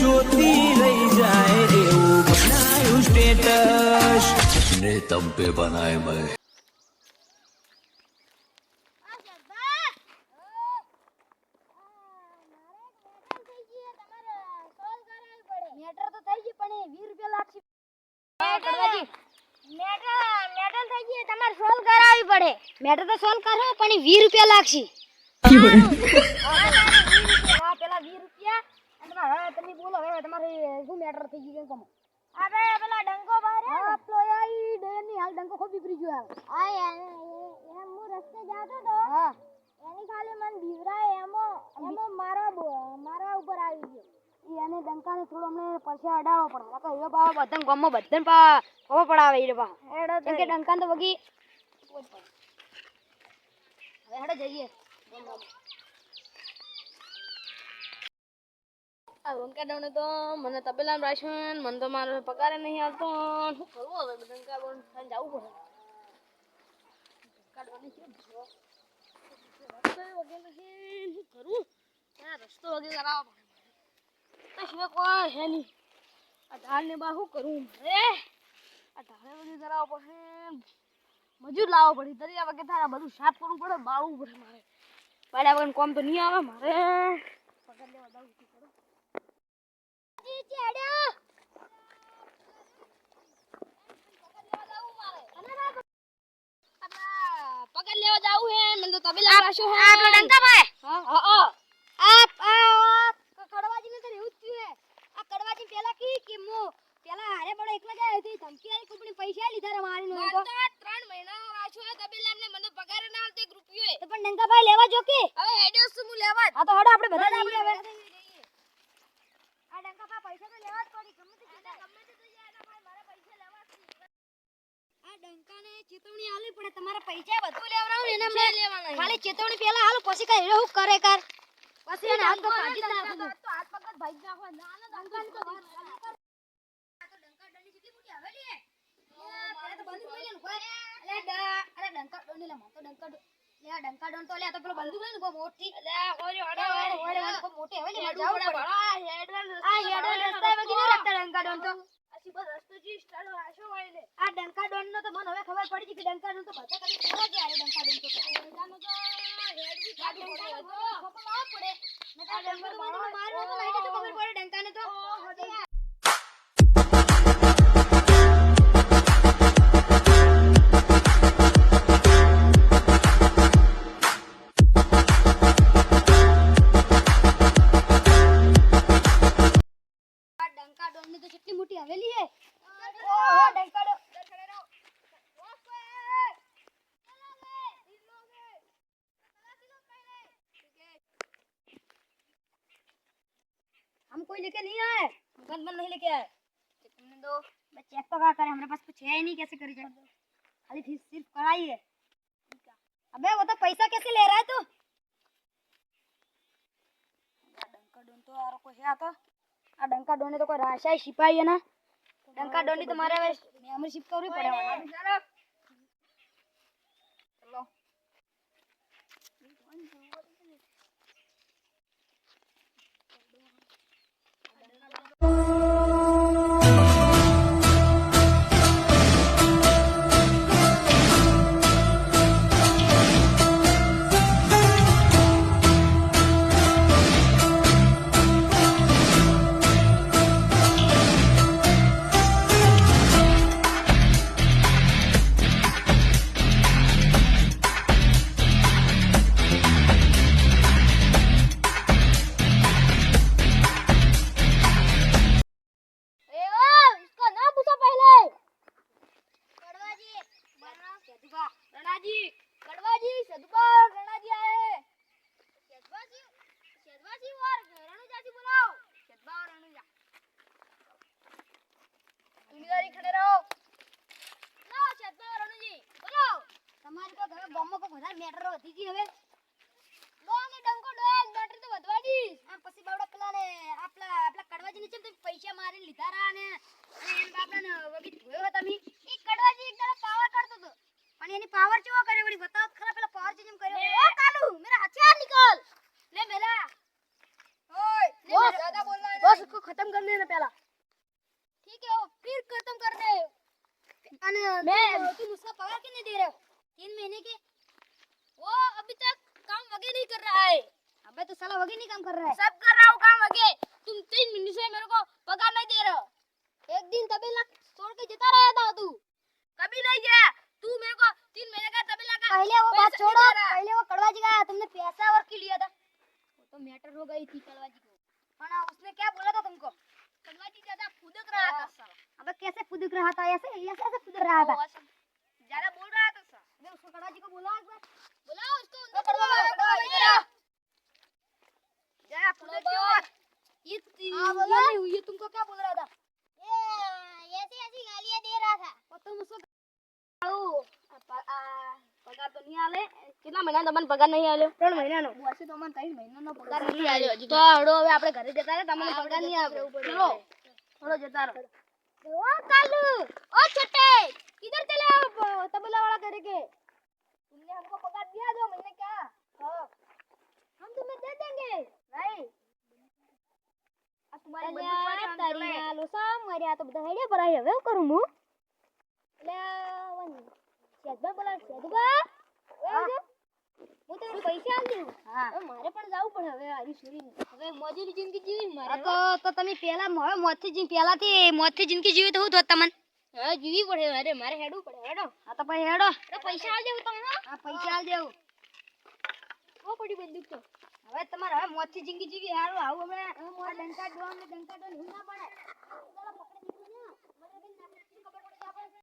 જોતી રહી જાય એવું બનાયું સ્ટેટસ ને તમ પે બનાય મેં મેટર તો સોલ્વ કરો પણ 20 રૂપિયા લાગશે. પેલા 20 રૂપિયા અને હવે તમે બોલો હવે તમારે શું મેટર થઈ ગયું કેમ? અરે પેલા ડંકો બહાર હા પેલો ઈ ડેની હાલ ડંકો ખૂબ બીપરી ગયો આ એમ હું રસ્તે જાતો તો હા એની ખાલી મન બીવરાય એમો મારા ઉપર આવી ગયો. ઈ એને ડંકાને થોડો અમને પછી અડાડવો પડે નકર હીરો બાવા બધાને ગામમાં બધાને ખબર પડાવે હીરો બા કેમ કે ડંકાને તો વગી હવે હેડો જઈએ. આ ડંકાડોને તો મને તબેલામાં રાખ્યું મને તો મારો પગાર નહીં આવતો શું કરવું હવે ડંકાડોન થઈને જવું પડે. ડંકાડોને કેમ રસ્તો વગેરે શું કરું ત્યાં રસ્તો વગેરે કરાવવો પડે તો સિવાય કોઈ હે નહીં. આ ધારને બહાર શું કરું મારે આ ધારે વગેરે કરાવવો પડે મજૂર લાવવો પડે દરિયા વગેરે થાય બધું સાફ કરવું પડે બાળવું પડે મારે બાળ્યા વગર કોમ તો નહીં આવે મારે પગાર લેવા જવું પડે. પગાર લેવા જાવું હે મને તો તબેલા રાશો હે આપડે ડંકાભાઈ હા હા કડવાજી ને તો એવું જ થયું હે આ કડવાજી પેલા કે મો પેલા હારે બડો એકલા જાય હતી ધમકી આલી કંપની પૈસા લીધા રે મારી નો તો 3 મહિના રાશો હે તબેલા ને મને પગાર ના આલતે 1 રૂપિયો તો પણ ડંકાભાઈ લેવા જો કે હવે હેડ્યો છું હું લેવા હા તો હેડો આપણે બધા જઈએ હવે આ ડંકાભાઈ પૈસા તો લેવા જ પડી ગમે તે થઈ જાય ના ભાઈ મારા પૈસા લેવા જ આ ડંકાને ચેતવણી આલવી પડે તમારા પૈસા બધું લેવરાવું એને મે લેવાના ખાલી ચેતવણી પહેલા હાલો પછી કઈ હેરો હું કરે કર પછી એને હાથ તો કાઢી નાખો તો હાથ પકડ ભાઈ નાખો ના ડંકાની તો વાત આ તો ડંકા ડંડી કેટલી મોટી હવેલી હે તો બંધ કરી લેનું ભાઈ અરે ડંકા ડોની લે મો તો ડંકા લે ડંકા ડોન તો લે તો પેલો બંદૂક લઈને કો મોટી લે ઓરે કો મોટી હવેલી માં જાવ પડે આ હેડલ રસ્તા વગી ન રાખતા ડંકા ડોન તો અસી બસ રસ્તો જી સ્ટાર્ટ આશો હોય લે આ ડંકા ડોન નો તો મને હવે ખબર પડી કે ડંકા ડોન તો બધા કરી ખવા ગયા ડંકા ડોન તો જાનો તો હેડવી ગાડી પડે તો ખબર ના પડે નકા ડંકા તો મારનો તો લાઈટ તો ખબર પડે ડંકા ને તો ડંકા ડોન ની તો કેટલી મોટી હવેલી હે ઓહો ડંકા ડોન हम कोई लेके नहीं आए हम बंद नहीं लेके आए तुमने दो मैं चेक तो क्या करे हमारे पास कुछ है ही नहीं कैसे करी जाए खाली फीस सिर्फ कराई है अबे वो तो पैसा कैसे ले रहा है तू डंका डोन तो और कोई है तो आ डंका डोन ने तो कोई राशा ही सिपाही है ना डंका डोन तो मारे हमें शिप करनी पड़े चलो પૈસા મારી લીધા રા ને એમ બાપને વગી ધોયો તમે ઈ કડવાજી એક દાડો પાવર કરતો તો પણ એની પાવર કેવો કરે વળી બતાવ ખરા પેલા પાવર જેમ કર્યો ઓ કાલુ મેરા હથિયાર નિકાલ લે મેલા ઓય લે જ્યાદા બોલना है बस खत्म करने ना पहला ठीक है वो फिर खत्म कर दे अने तुम उसका पगार कितने दे रहे हो 3 महीने के वो अभी तक काम वगैरह नहीं कर रहा है अबे तो साला वगैरह नहीं काम कर रहा है सब कर रहा हूँ काम वगैरह तुम 3 महीने से मेरे को पगार नहीं दे रहे हो एक दिन तबेला छोड़ के जता रहा था तू कभी नहीं गया तू मेरे को 3 महीने का तबेला का पहले वो बात छोड़ो पहले वो कड़वा जी का तुमने पैसा और की लिया था वो तो मैटर हो गई थी कड़वा जी को और उसने क्या बोला था तुमको कड़वा जी ज्यादा फुदक रहा था साला अबे कैसे फुदक रहा था ऐसे फुदक रहा था ज्यादा बोल रहा था सर मैं उसको कड़वा जी को बोला एक बार बुलाओ उसको अंदर कड़वा जया फुदक क्यों ये तुमको क्या बोल रहा था ये ऐसी गालियां दे रहा था और तुम उसको पगार तो नहीं आले कितना महीना તમને પગાર નહીં આલ્યો 3 મહિનાનો વર્ષે તો મને 3 મહિનાનો પગાર નહીં આલ્યો હજી તો હડો હવે આપણે ઘરે જતા રહે તમને પગાર નહીં આવે ચલો હડો જતા રહો ओ कालू ओ छोटे किधर चले आप तबला वाला करे के तुमने हमको पगार दिया 2 महीने का हां हम तुम्हें दे देंगे भाई अब तुम्हारी बंदूक पड़ी हम तारी हालो साम मारे आ तो બધા હેડે પર આવી હવે હું કરું હું એટલે શેદબા બોલા શેદબા હું તો પૈસા આલ દઉં હા મારે પણ જાવું પડે હવે આરી સુરી હવે મજૂરી જિંદગી જીવી મારે તો તમે પહેલા હવે મોતથી જિંદગી જીવી તો હું તો તમને હા જીવી પડે અરે મારે હેડવું પડે હેડો હા તો ભાઈ હેડો પૈસા આલ દેવું તમે હા પૈસા આલ દેવું ઓ પડી બંદૂક તો હવે તમારે હવે મોતથી જિંદગી જીવી હારું આવું હવે ડંકા ડોન હું ના પડે